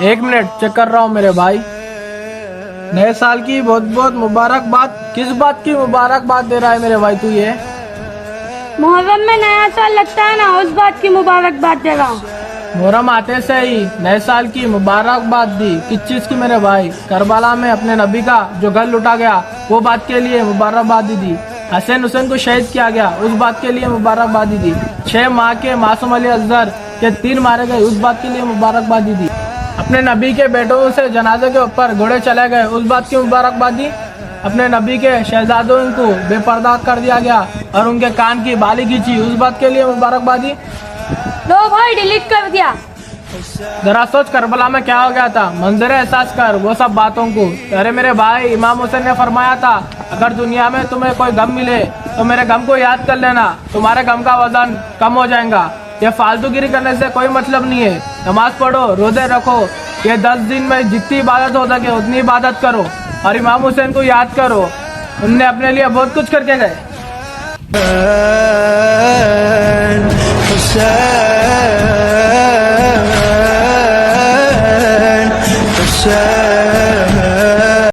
एक minute check कर रहा हूँ मेरे भाई। नए साल की बहुत बहुत मुबारकबाद। किस बात की मुबारकबाद दे रहा है मेरे भाई तू ये? मुहर्रम में नया साल लगता है ना, उस बात की मुबारकबाद दे रहा हूँ। मुहर्रम आते से ही नए साल की मुबारकबाद दी? किस चीज की मेरे भाई? करबला में अपने नबी का जो घर लुटा गया वो बात के लिए मुबारकबादी दी। हसन हुसैन को शहीद किया गया उस बात के लिए मुबारकबादी दी। 6 माह के मासूम अली असगर के 3 मारे गए उस बात के लिए मुबारकबादी दी। अपने नबी के बेटों से जनाजे के ऊपर घोड़े चले गए उस बात की मुबारकबादी। अपने नबी के शहजादों को बेपर्दा कर दिया गया और उनके कान की बाली खींची उस बात के लिए मुबारकबादी। लो भाई, डिलीट कर दिया। जरा सोच करबला में क्या हो गया था, मंजर एहसास कर वो सब बातों को। अरे मेरे भाई, इमाम हुसैन ने फरमाया था अगर दुनिया में तुम्हें कोई गम मिले तो मेरे गम को याद कर लेना, तुम्हारे गम का वजन कम हो जाएगा। ये फालतूगिरी करने से कोई मतलब नहीं है। नमाज पढ़ो, रोजे रखो, ये 10 दिन में जितनी इबादत हो सके उतनी इबादत करो और इमाम हुसैन को याद करो, उनने अपने लिए बहुत कुछ करके गए। Hussein, Hussein, Hussein.